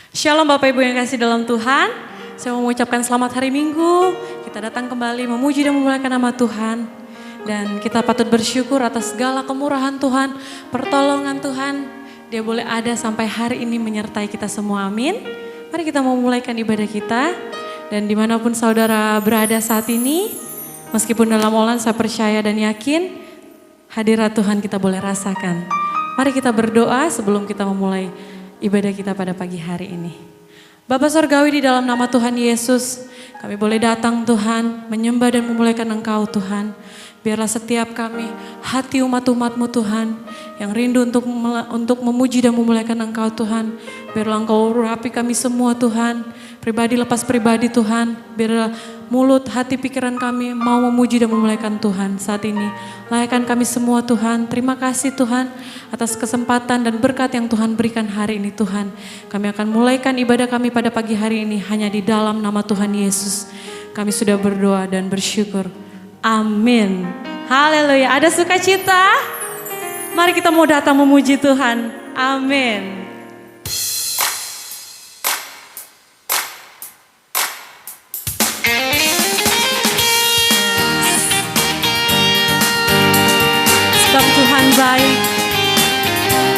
Shalom Bapak Ibu yang kasih dalam Tuhan. Saya mau mengucapkan selamat hari Minggu. Kita datang kembali memuji dan memuliakan nama Tuhan. Dan kita patut bersyukur atas segala kemurahan Tuhan, pertolongan Tuhan. Dia boleh ada sampai hari ini menyertai kita semua, amin. Mari kita memulaikan ibadah kita. Dan dimanapun saudara berada saat ini, meskipun dalam online saya percaya dan yakin, hadirat Tuhan kita boleh rasakan. Mari kita berdoa sebelum kita memulai ibadah kita pada pagi hari ini. Bapa Surgawi, di dalam nama Tuhan Yesus, kami boleh datang Tuhan, menyembah dan memuliakan Engkau Tuhan. Biarlah setiap kami, hati umat-umat-Mu Tuhan, yang rindu untuk memuji dan memuliakan Engkau Tuhan. Biarlah Engkau urapi kami semua Tuhan, pribadi lepas pribadi Tuhan. Biarlah mulut, hati, pikiran kami mau memuji dan memuliakan Tuhan saat ini. Layakkan kami semua Tuhan. Terima kasih Tuhan atas kesempatan dan berkat yang Tuhan berikan hari ini Tuhan. Kami akan mulaikan ibadah kami pada pagi hari ini hanya di dalam nama Tuhan Yesus. Kami sudah berdoa dan bersyukur. Amin. Haleluya. Ada sukacita? Mari kita mau datang memuji Tuhan. Amin. Sebab Tuhan baik,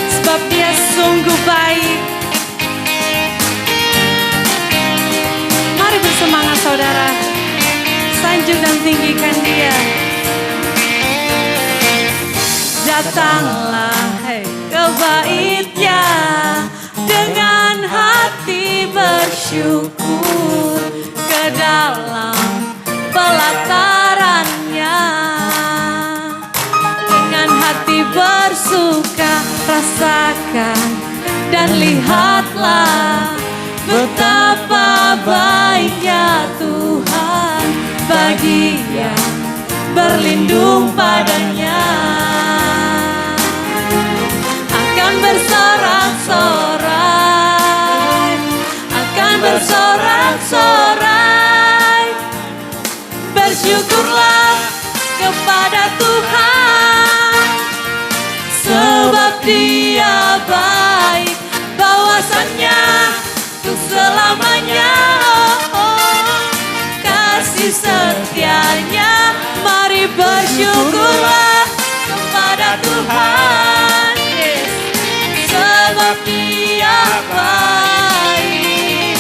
sebab Dia sungguh baik. Mari bersemangat saudara, sanjung dan tinggikan Dia. Datanglah ke bait-Nya dengan hati bersyukur, ke dalam pelataran-Nya dengan hati bersuka. Rasakan dan lihatlah betapa baiknya Tuhan bagi yang berlindung padanya. Akan bersorak-sorai, akan bersorak-sorai. Bersyukurlah kepada Tuhan, sebab Dia baik, bawasannya untuk selamanya. Kasih setianya, mari bersyukurlah kepada Tuhan, sebab Dia baik,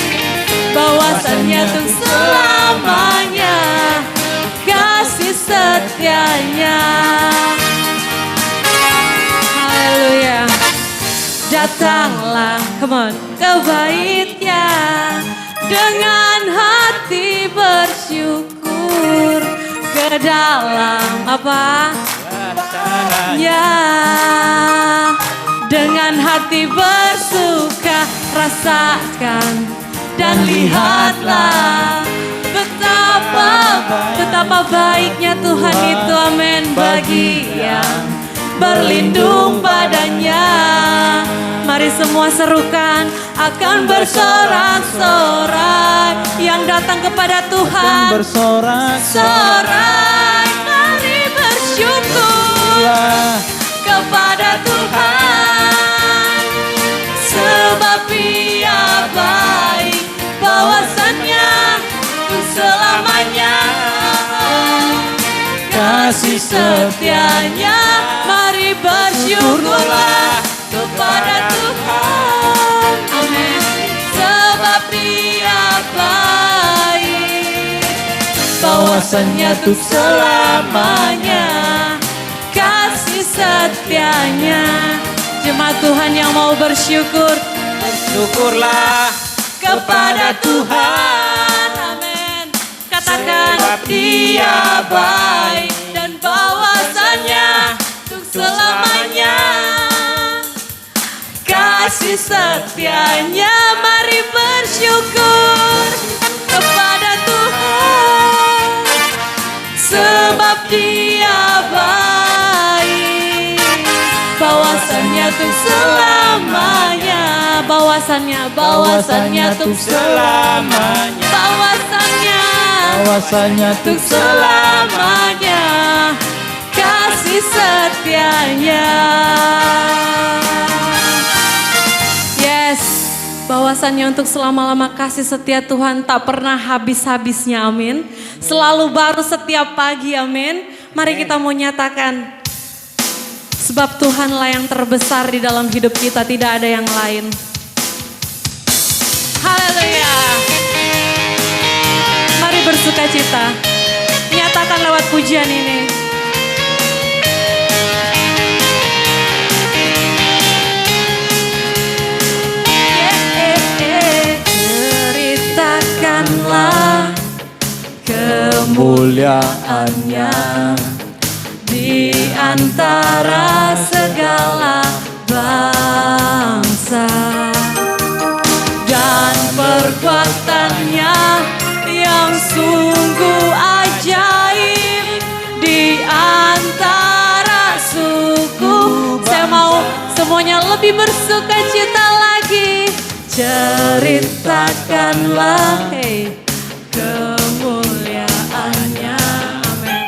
bawasannya untuk selamanya. Kasih setianya. Haleluya. Datanglah, come on, ke bait-Nya dengan hati bersyukur, ke dalam apa? Ya, dengan hati bersuka. Rasakan dan lihatlah betapa baiknya Tuhan itu, amin, bagi yang berlindung padanya. Mari semua serukan, akan bersorak-sorai yang datang kepada Tuhan. Bersorak-sorai, mari bersyukur kepada Tuhan, sebab Dia baik, bawasannya untuk selamanya. Kasih setianya, mari bersyukurlah kepada Tuhan, amin, sebab Dia baik, bawasannya untuk selamanya. Kasih setianya. Jemaat Tuhan yang mau bersyukur, bersyukurlah kepada Tuhan, amin. Katakan, sebab Dia baik dan bawasannya untuk selamanya. Kasih setianya, mari bersyukur kepada Tuhan, sebab Dia baik, bawasannya untuk selamanya. Bawasannya untuk selamanya. Bawasannya untuk selamanya. Kasih setianya. kuasanya untuk selama-lama. Kasih setia Tuhan tak pernah habis-habisnya, amin. Selalu baru setiap pagi, amin. Mari kita mau nyatakan, sebab Tuhanlah yang terbesar di dalam hidup kita, tidak ada yang lain. Haleluya. Mari bersuka cita, nyatakan lewat pujian ini. Ceritakanlah kemuliaannya di antara segala bangsa, dan perbuatannya yang sungguh ajaib di antara suku. Saya mau semuanya lebih bersuka cita lagi. Ceritakanlah kemuliaannya, amin,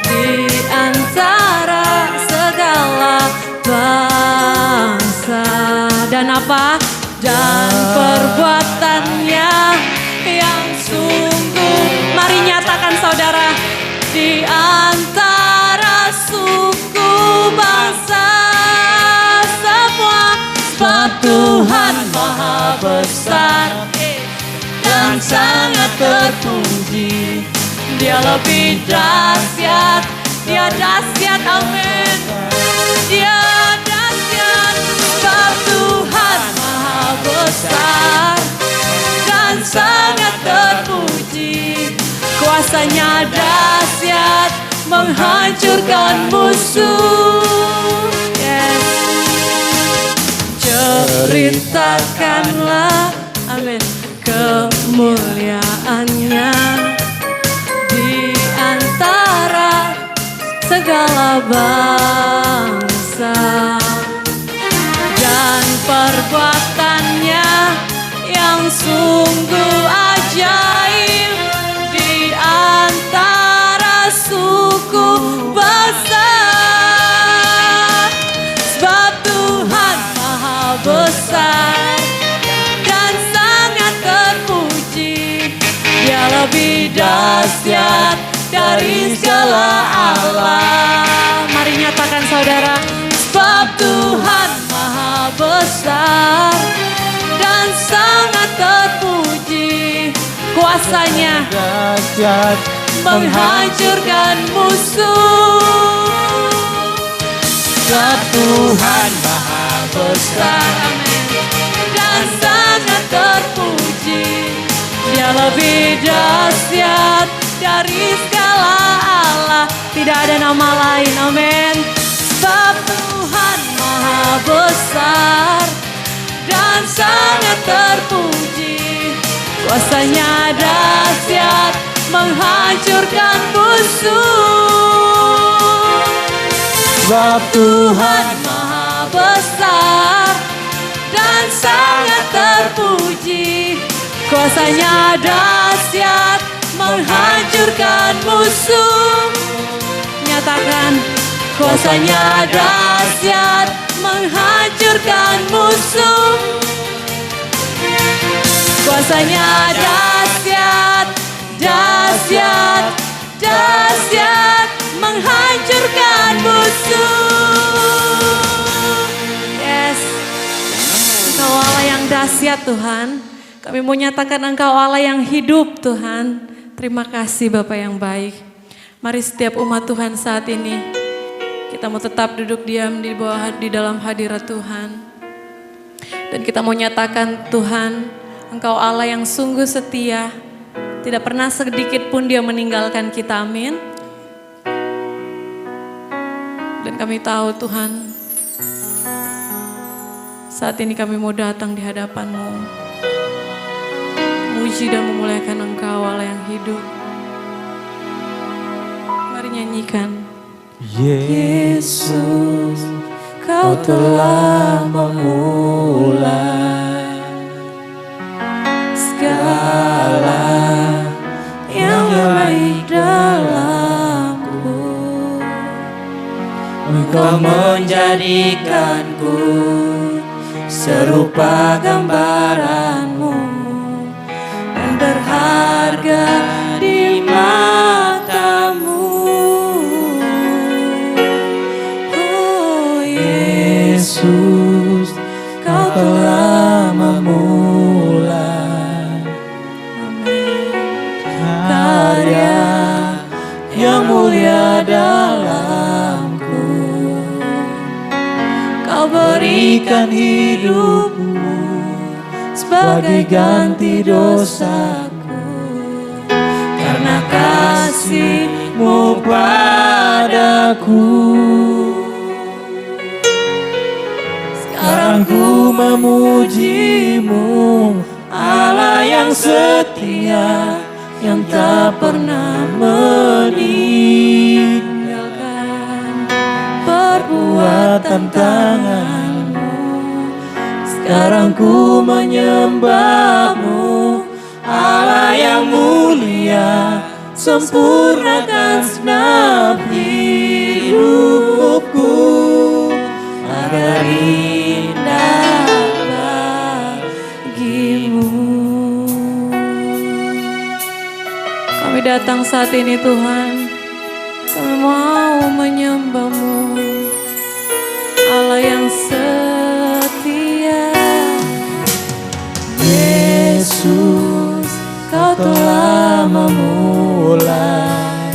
di antara segala bangsa. Dan apa? Dan perbuatannya yang sungguh. Mari nyatakan saudara, di antara suku bangsa semua. Sebab Tuhan Maha Besar dan sangat terpuji. Dia lebih dahsyat, Dia dahsyat, amin. Dia dahsyat. Sebab Tuhan Maha Besar dan sangat terpuji. Kuasanya dahsyat, menghancurkan musuh. Yes. Ceritakanlah, amin, kemuliaannya di antara segala bangsa, dan perbuatannya yang sungguh ajaib di antara suku bangsa. Sebab Tuhan Maha Besar dan sangat terpuji. Dia lebih dahsyat dari segala Allah. Mari nyatakan saudara, sebab Tuhan Maha Besar dan sangat terpuji. Kuasanya dahsyat, menghancurkan musuh. Sebab Tuhan Maha Besar, amin, dan sangat terpuji. Dia lebih dahsyat dari segala Allah. Tidak ada nama lain, amin. Sebab Tuhan Maha Besar dan sangat terpuji. Kuasanya dahsyat, menghancurkan musuh. Sebab Tuhan Maha Besar dan sangat terpuji. Kuasanya dahsyat, menghancurkan musuh. Nyatakan, kuasanya dahsyat, menghancurkan musuh. Kuasanya dahsyat, dahsyat, dahsyat, menghancurkan musuh. Yes, Engkau Allah yang dahsyat Tuhan. Kami mau nyatakan Engkau Allah yang hidup Tuhan. Terima kasih Bapa yang baik. Mari setiap umat Tuhan saat ini, kita mau tetap duduk diam di dalam hadirat Tuhan. Dan kita mau nyatakan Tuhan, Engkau Allah yang sungguh setia. Tidak pernah sedikit pun Dia meninggalkan kita, amin. Dan kami tahu Tuhan, saat ini kami mau datang di hadapan-Mu, muji dan memuliakan Engkau Allah yang hidup. Mari nyanyikan. Yesus, Kau telah memulai segala yang baik dalamku. Engkau menjadikanku serupa gambaran-Mu. berharga di matamu. Oh Yesus, Kau telah memulai karya yang mulia dalamku. Kau berikan hidupmu sebagai ganti dosaku, karena kasih-Mu padaku. Sekarang ku memuji-Mu, Allah yang setia, yang tak pernah meninggalkan perbuatan tangan-Mu. Sekarang ku menyembah-Mu, Allah yang mulia, sempurnakan segenap hidupku agar indah bagi-Mu. Kami datang saat ini Tuhan, kami mau menyembah-Mu, Allah yang setia. Yesus, Kau telah memulai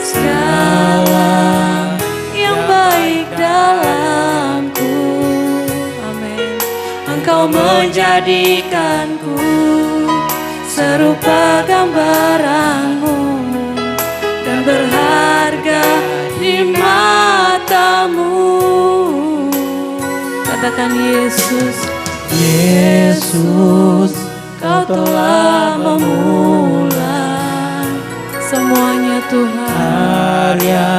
segala yang baik dalamku. Amin. Engkau menjadikanku serupa gambaran-Mu dan berharga di mata-Mu. Katakan Yesus, Yesus, Kau telah memulai semuanya Tuhan, karya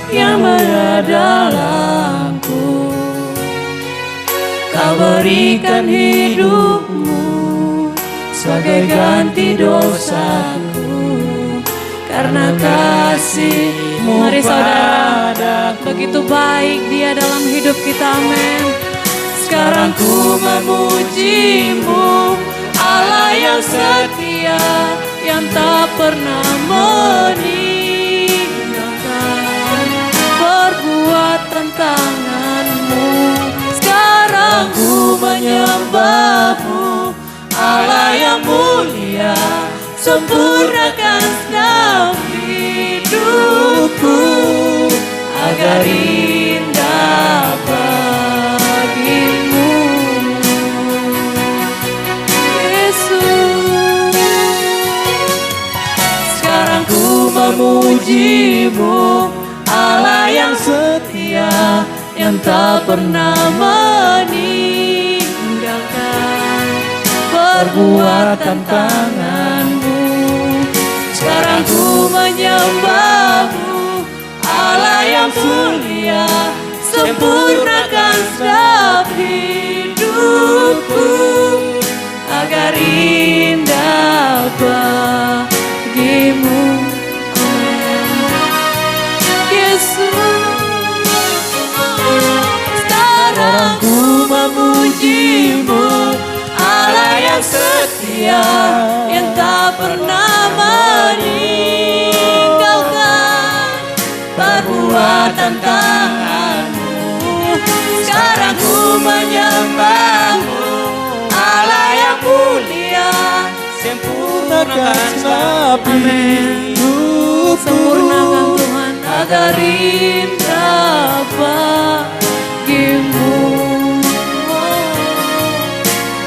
yang mulia dalamku. Kau berikan hidupmu sebagai ganti dosaku, karena kasih-Mu. Mari saudara, begitu baik Dia dalam hidup kita, amin. Sekarang ku memuji-Mu, Allah yang setia, yang tak pernah meninggalkan perbuatan tangan-Mu. Sekarang ku menyembah-Mu, Allah yang mulia, sempurnakan segenap hidupku agar indah bagi-Mu. Yesus, sekarang ku memuji-Mu, Allah yang setia, yang tak pernah meninggalkan perbuatan tangan-Mu. Sekarang ku menyembah-Mu, Allah yang mulia, sempurnakan segenap hidupku agar indah bagi-Mu. Yesus, sekarang ku memuji-Mu, Allah yang setia, yang tak pernah meninggalkan perbuatan tangan-Mu. Sekarang ku menyembah-Mu, Allah yang mulia, sempurnakan segenap hidupku. Sempurnakan Tuhan agar indah bagi-Mu,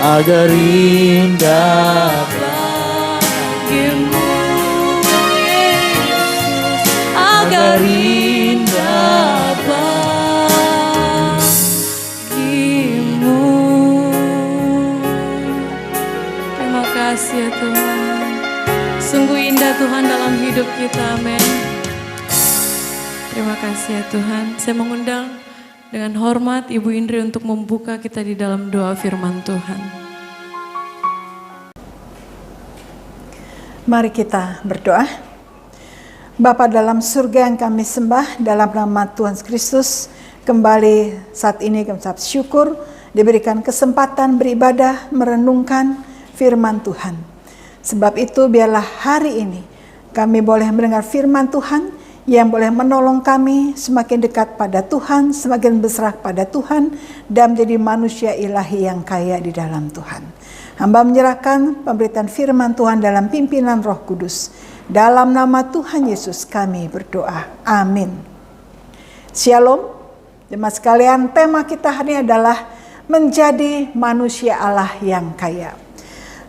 agar indah bagi-Mu, Yesus, agar indah bagi-Mu. Terima kasih ya Tuhan, sungguh indah Tuhan dalam hidup kita, amin. Terima kasih ya Tuhan. Saya mengundang dengan hormat Ibu Indri untuk membuka kita di dalam doa firman Tuhan. Mari kita berdoa. Bapa dalam surga yang kami sembah, dalam nama Tuhan Kristus, kembali saat ini kami ucap syukur diberikan kesempatan beribadah, merenungkan firman Tuhan. Sebab itu biarlah hari ini kami boleh mendengar firman Tuhan yang boleh menolong kami semakin dekat pada Tuhan, semakin berserah pada Tuhan, dan menjadi manusia ilahi yang kaya di dalam Tuhan. Hamba menyerahkan pemberitaan firman Tuhan dalam pimpinan Roh Kudus. Dalam nama Tuhan Yesus kami berdoa. Amin. Shalom. Jemaat sekalian, tema kita hari ini adalah menjadi manusia Allah yang kaya.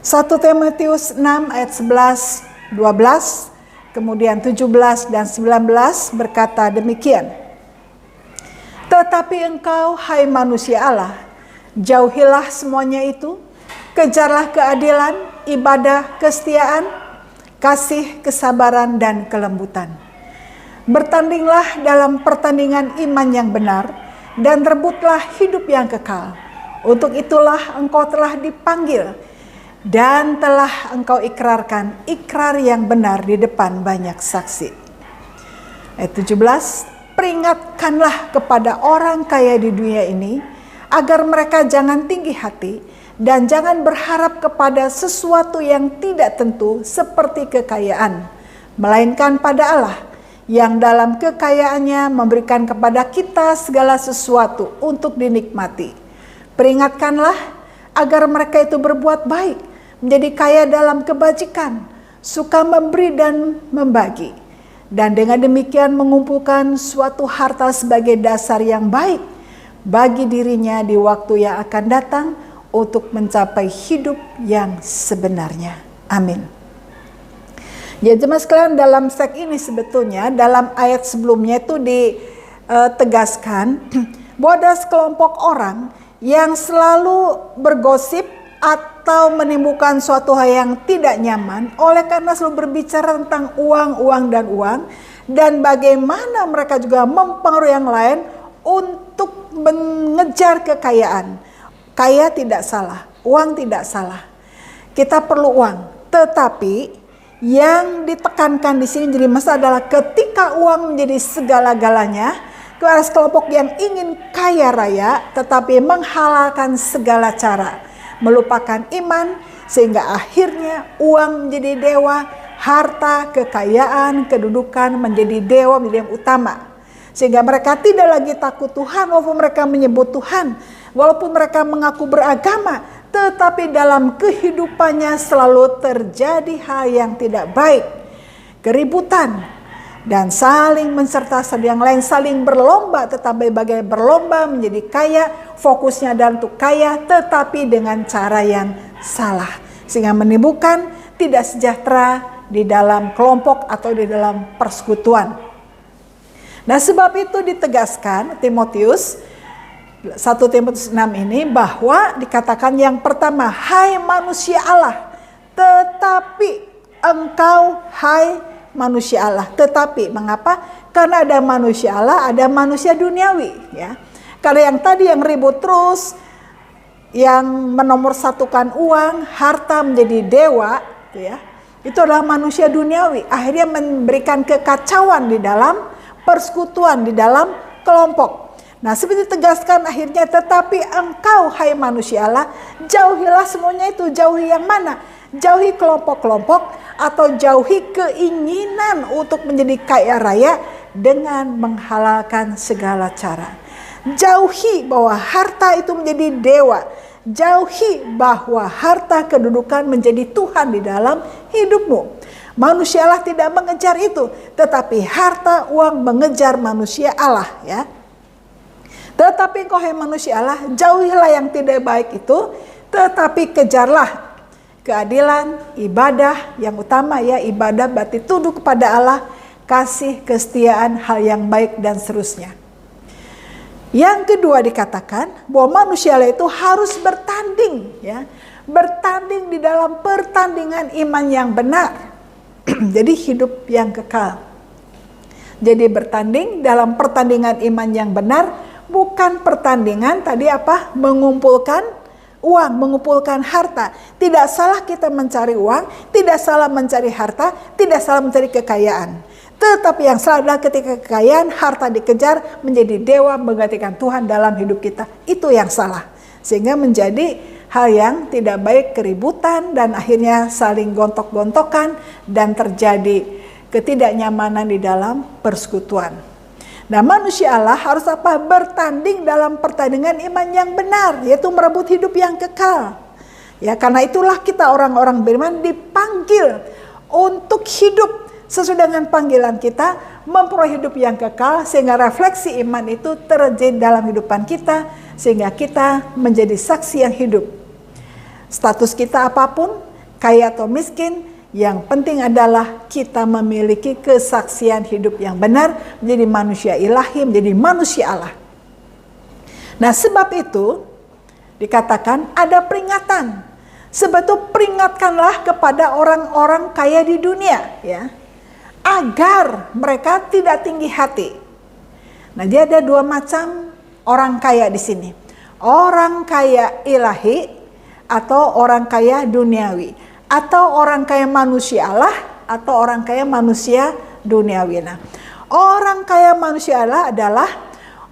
1 Timotius 6 ayat 11, 12, kemudian 17 dan 19 berkata demikian. Tetapi engkau, hai manusia Allah, jauhilah semuanya itu, kejarlah keadilan, ibadah, kesetiaan, kasih, kesabaran, dan kelembutan. Bertandinglah dalam pertandingan iman yang benar, dan rebutlah hidup yang kekal. Untuk itulah engkau telah dipanggil, dan telah engkau ikrarkan ikrar yang benar di depan banyak saksi. Ayat 17, peringatkanlah kepada orang kaya di dunia ini, agar mereka jangan tinggi hati, dan jangan berharap kepada sesuatu yang tidak tentu seperti kekayaan, melainkan pada Allah, yang dalam kekayaannya memberikan kepada kita segala sesuatu untuk dinikmati. Peringatkanlah agar mereka itu berbuat baik, menjadi kaya dalam kebajikan, suka memberi dan membagi, dan dengan demikian mengumpulkan suatu harta sebagai dasar yang baik bagi dirinya di waktu yang akan datang untuk mencapai hidup yang sebenarnya. Amin. Ya jemaat sekalian, dalam seks ini sebetulnya dalam ayat sebelumnya itu ditegaskan bahwa ada sekelompok orang yang selalu bergosip atau menimbulkan suatu hal yang tidak nyaman oleh karena selalu berbicara tentang uang, dan bagaimana mereka juga mempengaruhi yang lain untuk mengejar kekayaan. Kaya tidak salah, uang tidak salah. Kita perlu uang, tetapi yang ditekankan di sini jadi masalah adalah ketika uang menjadi segala-galanya, kepada sekelompok yang ingin kaya raya tetapi menghalalkan segala cara, melupakan iman, sehingga akhirnya uang menjadi dewa, harta, kekayaan, kedudukan menjadi dewa, menjadi yang utama. Sehingga mereka tidak lagi takut Tuhan walaupun mereka menyebut Tuhan, walaupun mereka mengaku beragama, tetapi dalam kehidupannya selalu terjadi hal yang tidak baik, keributan, dan saling menserta yang lain, saling berlomba, tetapi bagai berlomba menjadi kaya, fokusnya adalah untuk kaya, tetapi dengan cara yang salah, sehingga menimbulkan tidak sejahtera di dalam kelompok atau di dalam persekutuan. Nah sebab itu ditegaskan Timotius 1 Timotius 6 ini bahwa dikatakan yang pertama, hai manusia Allah, tetapi engkau hai manusia Allah. Tetapi mengapa? Karena ada manusia Allah, ada manusia duniawi, ya. Karena yang tadi yang ribut terus, yang menomorsatukan uang, harta menjadi dewa, ya. Itu adalah manusia duniawi. Akhirnya memberikan kekacauan di dalam persekutuan, di dalam kelompok. Nah seperti ditegaskan akhirnya, tetapi engkau hai manusia Allah, jauhilah semuanya itu. Jauhi yang mana? Jauhi kelompok-kelompok atau jauhi keinginan untuk menjadi kaya raya dengan menghalalkan segala cara. Jauhi bahwa harta itu menjadi dewa. Jauhi bahwa harta kedudukan menjadi Tuhan di dalam hidupmu. Manusia Allah tidak mengejar itu, tetapi harta, uang mengejar manusia Allah, ya. Tetapi engkau hai manusia Allah, jauhilah yang tidak baik itu, tetapi kejarlah keadilan, ibadah, yang utama ya ibadah berarti tunduk kepada Allah, kasih, kesetiaan, hal yang baik dan seterusnya. Yang kedua dikatakan bahwa manusia Allah itu harus bertanding, ya, bertanding di dalam pertandingan iman yang benar. Jadi hidup yang kekal. Jadi bertanding dalam pertandingan iman yang benar, bukan pertandingan tadi apa? Mengumpulkan uang, mengumpulkan harta. Tidak salah kita mencari uang, tidak salah mencari harta, tidak salah mencari kekayaan. Tetapi yang salah adalah ketika kekayaan, harta dikejar menjadi dewa menggantikan Tuhan dalam hidup kita. Itu yang salah. Sehingga menjadi hal yang tidak baik, keributan, dan akhirnya saling gontok-gontokan dan terjadi ketidaknyamanan di dalam persekutuan. Nah, manusia Allah harus apa? Bertanding dalam pertandingan iman yang benar, yaitu merebut hidup yang kekal. Ya, karena itulah kita orang-orang beriman dipanggil untuk hidup sesuai dengan panggilan kita, memperoleh hidup yang kekal, sehingga refleksi iman itu terjadi dalam kehidupan kita, sehingga kita menjadi saksi yang hidup. Status kita apapun, kaya atau miskin, yang penting adalah kita memiliki kesaksian hidup yang benar, menjadi manusia ilahi, menjadi manusia Allah. Nah, sebab itu dikatakan ada peringatan. Sebab itu peringatkanlah kepada orang-orang kaya di dunia, ya, agar mereka tidak tinggi hati. Nah, dia ada dua macam orang kaya di sini. Orang kaya ilahi atau orang kaya duniawi, atau orang kaya manusia Allah atau orang kaya manusia duniawi. Nah, orang kaya manusia Allah adalah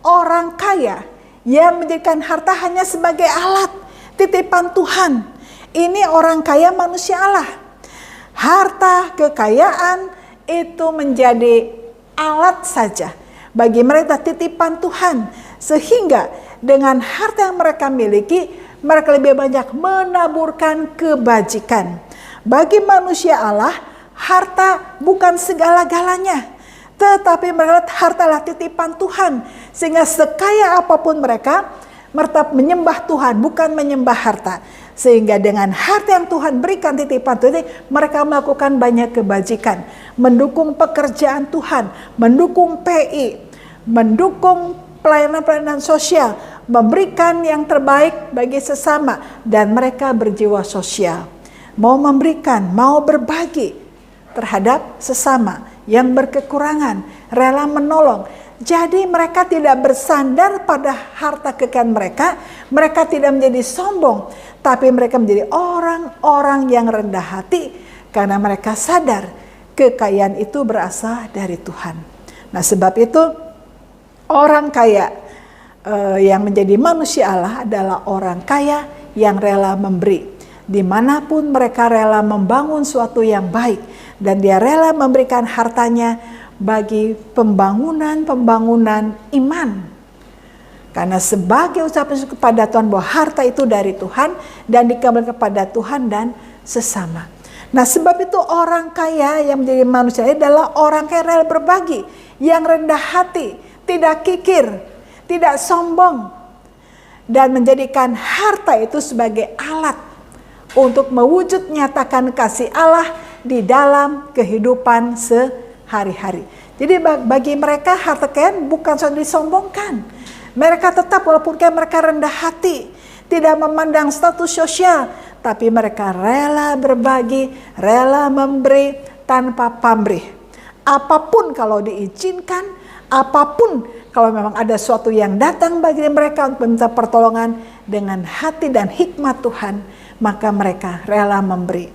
orang kaya yang menjadikan harta hanya sebagai alat titipan Tuhan. Ini orang kaya manusia Allah. Harta, kekayaan itu menjadi alat saja bagi mereka, titipan Tuhan, sehingga dengan harta yang mereka miliki, mereka lebih banyak menaburkan kebajikan. Bagi manusia Allah, harta bukan segala-galanya, tetapi mereka hartalah titipan Tuhan, sehingga sekaya apapun mereka tetap menyembah Tuhan, bukan menyembah harta. Sehingga dengan harta yang Tuhan berikan titipan Tuhan, mereka melakukan banyak kebajikan, mendukung pekerjaan Tuhan, mendukung PI, mendukung pelayanan-pelayanan sosial, memberikan yang terbaik bagi sesama, dan mereka berjiwa sosial. Mau memberikan, mau berbagi terhadap sesama yang berkekurangan, rela menolong. Jadi mereka tidak bersandar pada harta kekayaan mereka, mereka tidak menjadi sombong, tapi mereka menjadi orang-orang yang rendah hati karena mereka sadar kekayaan itu berasal dari Tuhan. Nah, sebab itu orang kaya yang menjadi manusia Allah adalah orang kaya yang rela memberi. Dimanapun mereka rela membangun suatu yang baik, dan dia rela memberikan hartanya bagi pembangunan iman. Karena sebagai ucapan syukur kepada Tuhan bahwa harta itu dari Tuhan dan dikembalikan kepada Tuhan dan sesama. Nah, sebab itu orang kaya yang menjadi manusia adalah orang kaya rela berbagi, yang rendah hati, tidak kikir, tidak sombong, dan menjadikan harta itu sebagai alat untuk mewujud nyatakan kasih Allah di dalam kehidupan sehari-hari. Jadi bagi mereka harta kekayaan bukan sesuatu disombongkan. Mereka tetap walaupun mereka rendah hati, tidak memandang status sosial, tapi mereka rela berbagi, rela memberi tanpa pamrih. Apapun kalau diizinkan, apapun kalau memang ada sesuatu yang datang bagi mereka untuk meminta pertolongan dengan hati dan hikmat Tuhan, maka mereka rela memberi,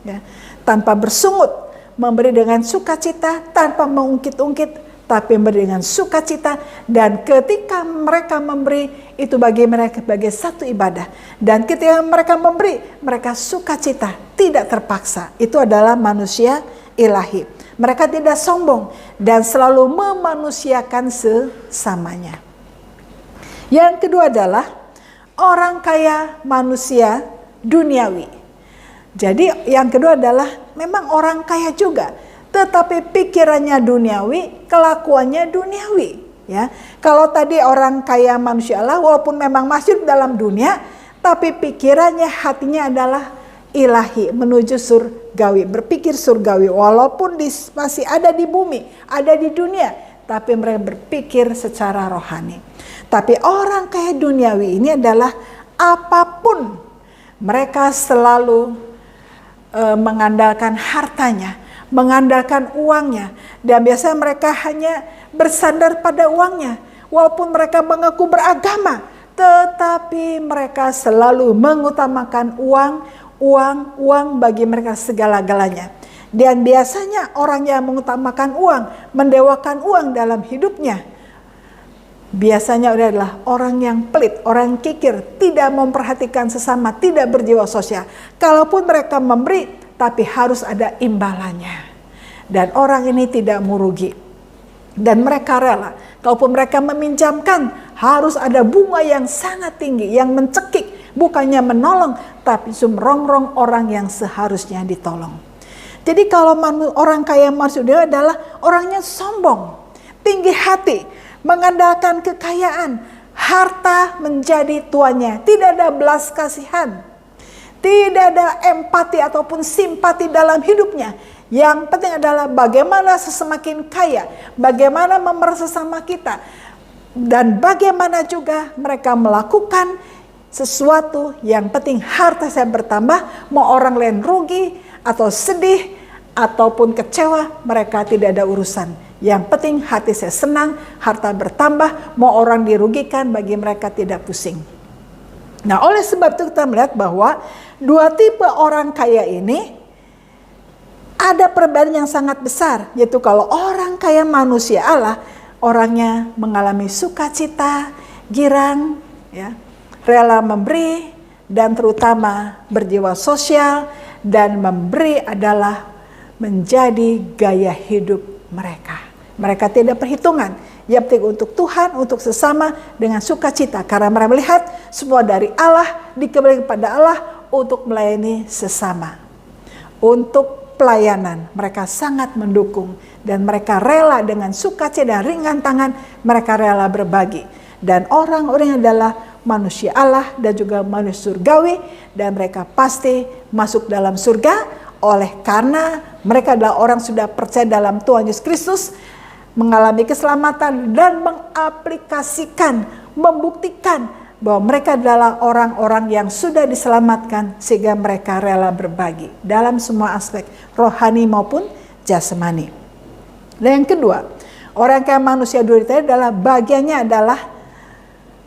ya, tanpa bersungut, memberi dengan sukacita, tanpa mengungkit-ungkit, tapi memberi dengan sukacita. Dan ketika mereka memberi, itu bagi mereka sebagai satu ibadah. Dan ketika mereka memberi, mereka sukacita, tidak terpaksa. Itu adalah manusia ilahi. Mereka tidak sombong dan selalu memanusiakan sesamanya. Yang kedua adalah orang kaya manusia duniawi. Jadi yang kedua adalah memang orang kaya juga, tetapi pikirannya duniawi, kelakuannya duniawi, ya. Kalau tadi orang kaya manusia Allah walaupun memang masih dalam dunia, tapi pikirannya, hatinya adalah ilahi, menuju surgawi, berpikir surgawi walaupun masih ada di bumi, ada di dunia, tapi mereka berpikir secara rohani. Tapi orang kaya duniawi ini adalah apapun mereka selalu mengandalkan hartanya, mengandalkan uangnya, dan biasanya mereka hanya bersandar pada uangnya. Walaupun mereka mengaku beragama, tetapi mereka selalu mengutamakan uang bagi mereka segala-galanya. Dan biasanya orang yang mengutamakan uang, mendewakan uang dalam hidupnya, biasanya adalah orang yang pelit, orang yang kikir, tidak memperhatikan sesama, tidak berjiwa sosial. Kalaupun mereka memberi, tapi harus ada imbalannya. Dan orang ini tidak merugi. Dan mereka rela, kalaupun mereka meminjamkan, harus ada bunga yang sangat tinggi, yang mencekik, bukannya menolong, tapi merongrong orang yang seharusnya ditolong. Jadi kalau orang kaya maksudnya adalah orangnya sombong, tinggi hati, mengandalkan kekayaan, harta menjadi tuannya, tidak ada belas kasihan, tidak ada empati ataupun simpati dalam hidupnya. Yang penting adalah bagaimana semakin kaya, bagaimana memeras sesama kita, dan bagaimana juga mereka melakukan sesuatu. Yang penting harta saya bertambah, mau orang lain rugi atau sedih ataupun kecewa, mereka tidak ada urusan. Yang penting hati saya senang, harta bertambah, mau orang dirugikan, bagi mereka tidak pusing. Nah, oleh sebab itu kita melihat bahwa dua tipe orang kaya ini ada perbedaan yang sangat besar. Yaitu kalau orang kaya manusia Allah, orangnya mengalami sukacita, girang, ya, rela memberi, dan terutama berjiwa sosial, dan memberi adalah menjadi gaya hidup mereka. Mereka tidak perhitungan, yang penting untuk Tuhan, untuk sesama dengan sukacita. Karena mereka melihat semua dari Allah, dikembalikan kepada Allah untuk melayani sesama. Untuk pelayanan, mereka sangat mendukung. Dan mereka rela dengan sukacita dan ringan tangan, mereka rela berbagi. Dan orang-orang adalah manusia Allah dan juga manusia surgawi. Dan mereka pasti masuk dalam surga oleh karena mereka adalah orang sudah percaya dalam Tuhan Yesus Kristus, mengalami keselamatan dan mengaplikasikan, membuktikan bahwa mereka adalah orang-orang yang sudah diselamatkan sehingga mereka rela berbagi dalam semua aspek rohani maupun jasmani. Dan yang kedua, orang kaya manusia dunia adalah bagiannya adalah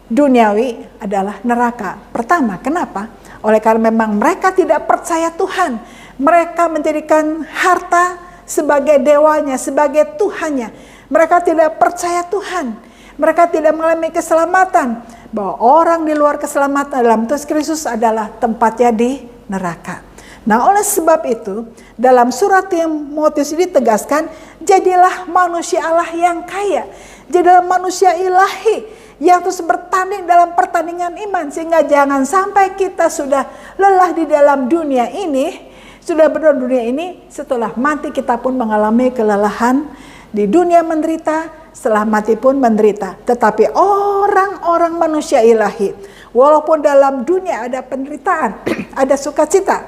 duniawi, adalah neraka. Pertama, kenapa? Oleh karena memang mereka tidak percaya Tuhan. Mereka menjadikan harta sebagai dewanya, sebagai Tuhannya. Mereka tidak percaya Tuhan. Mereka tidak mengalami keselamatan. Bahwa orang di luar keselamatan dalam Tuhan Kristus adalah tempatnya di neraka. Nah, oleh sebab itu, dalam surat Timotius ini ditegaskan, jadilah manusia Allah yang kaya. Jadilah manusia ilahi yang terus bertanding dalam pertandingan iman. Sehingga jangan sampai kita sudah lelah di dalam dunia ini, sudah berdoa dunia ini, setelah mati kita pun mengalami kelelahan. Di dunia menderita, setelah mati pun menderita. Tetapi orang-orang manusia ilahi, walaupun dalam dunia ada penderitaan, ada sukacita,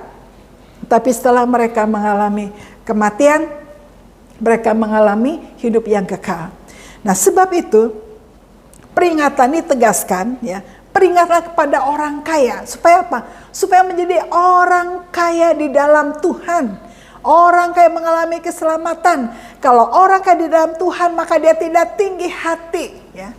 tapi setelah mereka mengalami kematian, mereka mengalami hidup yang kekal. Nah, sebab itu peringatan ini tegaskan, ya, peringatlah kepada orang kaya. Supaya apa? Supaya menjadi orang kaya di dalam Tuhan. Orang kaya mengalami keselamatan. Kalau orang kaya di dalam Tuhan, maka dia tidak tinggi hati, ya.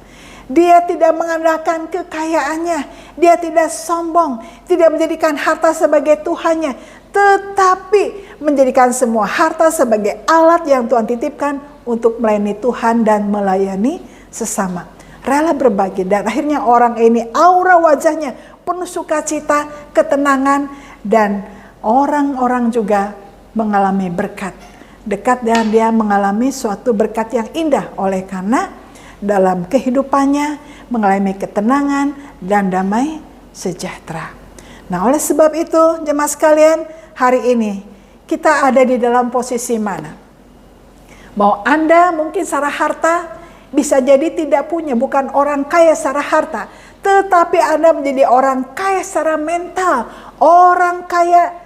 Dia tidak mengandalkan kekayaannya. Dia tidak sombong, tidak menjadikan harta sebagai Tuhannya, tetapi menjadikan semua harta sebagai alat yang Tuhan titipkan untuk melayani Tuhan dan melayani sesama. Rela berbagi, dan akhirnya orang ini aura wajahnya penuh sukacita, ketenangan, dan orang-orang juga mengalami berkat. Dekat dan dia mengalami suatu berkat yang indah oleh karena dalam kehidupannya mengalami ketenangan dan damai sejahtera. Nah, oleh sebab itu jemaat sekalian, hari ini kita ada di dalam posisi mana? Mau Anda mungkin secara harta bisa jadi tidak punya, bukan orang kaya secara harta, tetapi Anda menjadi orang kaya secara mental, orang kaya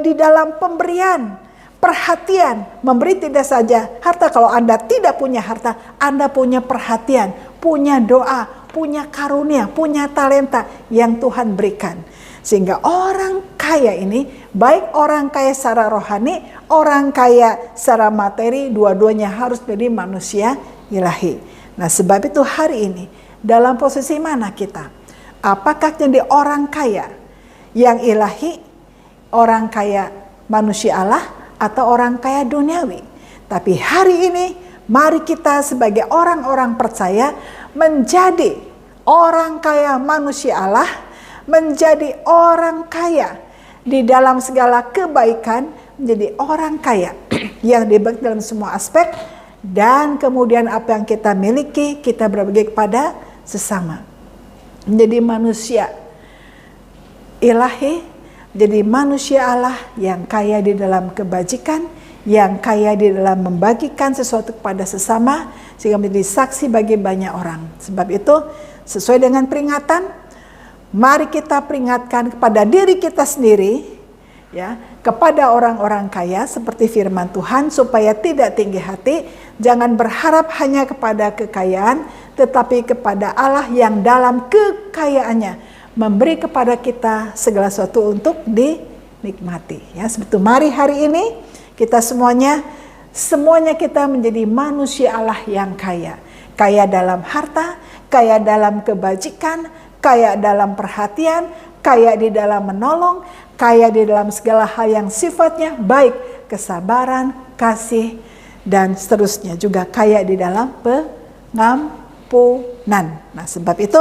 di dalam pemberian, perhatian, memberi tidak saja harta. Kalau Anda tidak punya harta, Anda punya perhatian, punya doa, punya karunia, punya talenta yang Tuhan berikan. Sehingga orang kaya ini, baik orang kaya secara rohani, orang kaya secara materi, dua-duanya harus jadi manusia ilahi. Nah, sebab itu hari ini, dalam posisi mana kita? Apakah jadi orang kaya yang ilahi, orang kaya manusia Allah, atau orang kaya duniawi? Tapi hari ini, mari kita sebagai orang-orang percaya menjadi orang kaya manusia Allah, menjadi orang kaya di dalam segala kebaikan, menjadi orang kaya yang dibagi dalam semua aspek, dan kemudian apa yang kita miliki kita berbagi kepada sesama. Menjadi manusia ilahi, menjadi manusia Allah yang kaya di dalam kebajikan, yang kaya di dalam membagikan sesuatu kepada sesama, sehingga menjadi saksi bagi banyak orang. Sebab itu, sesuai dengan peringatan, mari kita peringatkan kepada diri kita sendiri, ya, kepada orang-orang kaya seperti firman Tuhan, supaya tidak tinggi hati, jangan berharap hanya kepada kekayaan, tetapi kepada Allah yang dalam kekayaannya memberi kepada kita segala sesuatu untuk dinikmati. Ya, sebetulnya mari hari ini kita semuanya kita menjadi manusia Allah yang kaya. Kaya dalam harta, kaya dalam kebajikan, kaya dalam perhatian, kaya di dalam menolong, kaya di dalam segala hal yang sifatnya baik, kesabaran, kasih, dan seterusnya. Juga kaya di dalam pengampunan. Nah, sebab itu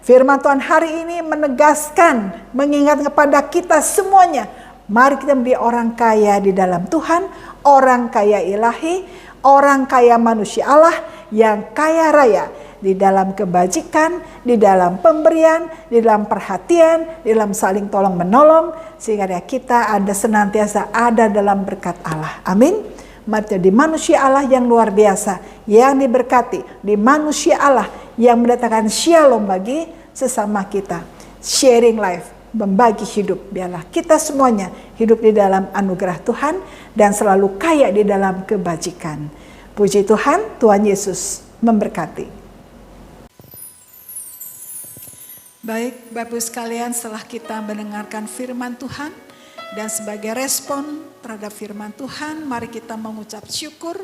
firman Tuhan hari ini menegaskan, mengingat kepada kita semuanya, mari kita menjadi orang kaya di dalam Tuhan, orang kaya ilahi, orang kaya manusia Allah yang kaya raya di dalam kebajikan, di dalam pemberian, di dalam perhatian, di dalam saling tolong menolong, sehingga kita senantiasa ada dalam berkat Allah. Amin. Mari jadi manusia Allah yang luar biasa, yang diberkati, di manusia Allah yang mendatangkan shalom bagi sesama kita. Sharing life, membagi hidup. Biarlah kita semuanya hidup di dalam anugerah Tuhan dan selalu kaya di dalam kebajikan. Puji Tuhan, Tuhan Yesus memberkati. Baik, Bapak Ibu sekalian, setelah kita mendengarkan firman Tuhan dan sebagai respon terhadap firman Tuhan, mari kita mengucap syukur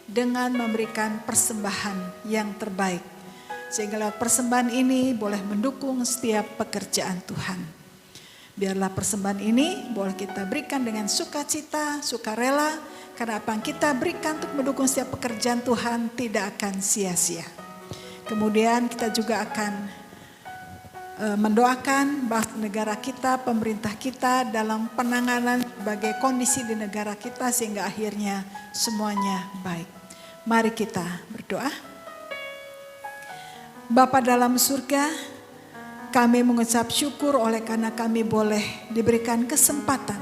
dengan memberikan persembahan yang terbaik. Sehingga lewat persembahan ini boleh mendukung setiap pekerjaan Tuhan. Biarlah persembahan ini boleh kita berikan dengan sukacita, sukarela, karena apa yang kita berikan untuk mendukung setiap pekerjaan Tuhan tidak akan sia-sia. Kemudian kita juga akan mendoakan bangsa negara kita, pemerintah kita dalam penanganan berbagai kondisi di negara kita sehingga akhirnya semuanya baik. Mari kita berdoa. Bapa dalam surga, kami mengucap syukur oleh karena kami boleh diberikan kesempatan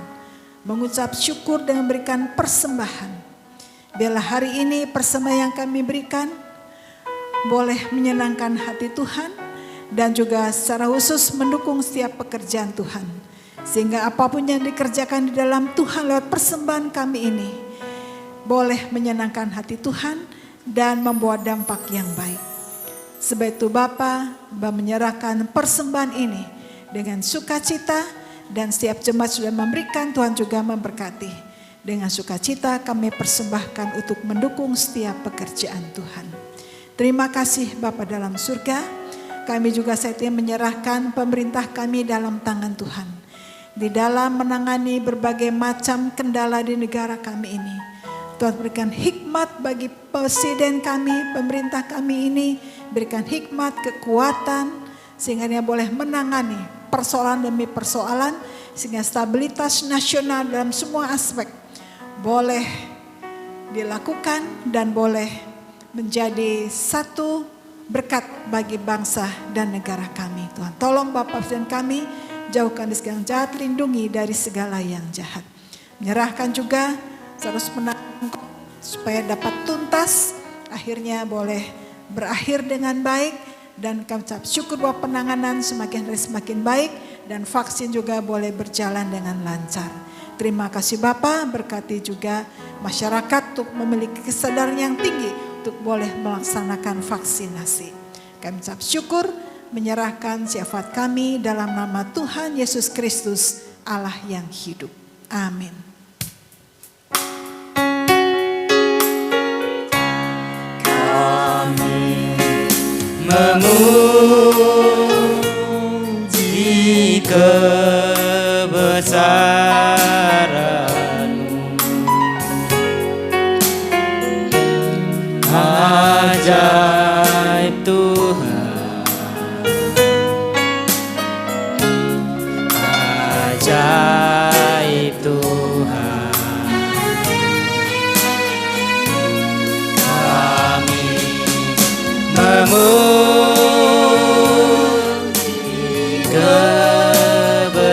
mengucap syukur dengan memberikan persembahan. Biarlah hari ini persembahan yang kami berikan boleh menyenangkan hati Tuhan dan juga secara khusus mendukung setiap pekerjaan Tuhan. Sehingga apapun yang dikerjakan di dalam Tuhan lewat persembahan kami ini boleh menyenangkan hati Tuhan dan membawa dampak yang baik. Sebab itu Bapa menyerahkan persembahan ini dengan sukacita dan setiap jemaat sudah memberikan, Tuhan juga memberkati. Dengan sukacita kami persembahkan untuk mendukung setiap pekerjaan Tuhan. Terima kasih Bapa dalam surga. Kami juga saat ini menyerahkan pemerintah kami dalam tangan Tuhan. Di dalam menangani berbagai macam kendala di negara kami ini. Tuhan berikan hikmat bagi presiden kami, pemerintah kami ini. Berikan hikmat, kekuatan, sehingga dia boleh menangani persoalan demi persoalan. Sehingga stabilitas nasional dalam semua aspek boleh dilakukan dan boleh menjadi satu berkat bagi bangsa dan negara kami. Tuhan tolong Bapak Presiden kami, jauhkan dari segala yang jahat, lindungi dari segala yang jahat. Menyerahkan juga terus menanggung supaya dapat tuntas, akhirnya boleh berakhir dengan baik, dan kami ucap syukur bahwa penanganan semakin hari semakin baik dan vaksin juga boleh berjalan dengan lancar. Terima kasih Bapak, berkati juga masyarakat untuk memiliki kesadaran yang tinggi untuk boleh melaksanakan vaksinasi. Kami ucap syukur, menyerahkan syafaat kami dalam nama Tuhan Yesus Kristus, Allah yang hidup. Amin. Memuji kebesaran-Mu, ajaib Tuhan.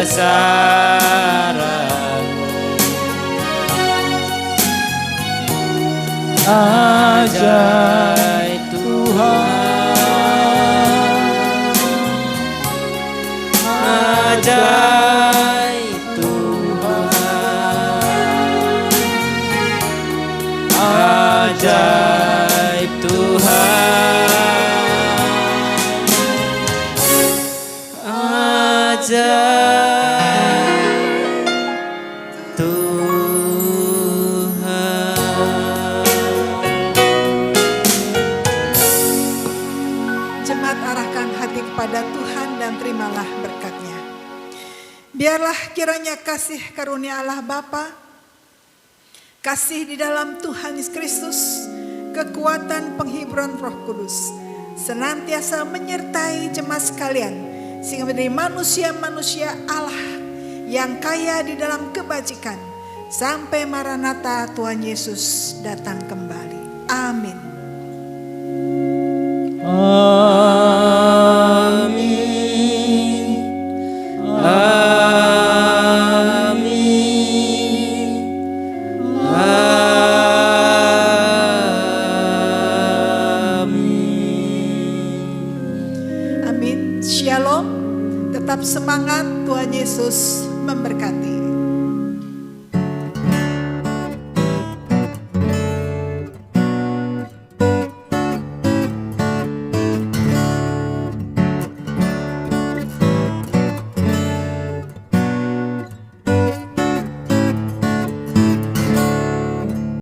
besaran. Ajaib Tuhan, ajaib Tuhan, ajaib Tuhan, ajaib Tuhan. Jemaat, arahkan hati kepada Tuhan dan terimalah berkat-Nya. Biarlah kiranya kasih karunia Allah Bapa, kasih di dalam Tuhan Yesus Kristus, kekuatan penghiburan Roh Kudus senantiasa menyertai jemaat sekalian, sehingga menjadi manusia-manusia Allah yang kaya di dalam kebajikan sampai Maranatha Tuhan Yesus datang kembali. Amin. Amin. Amin. Amin. Shalom. Tetap semangat. Tuhan Yesus memberkati.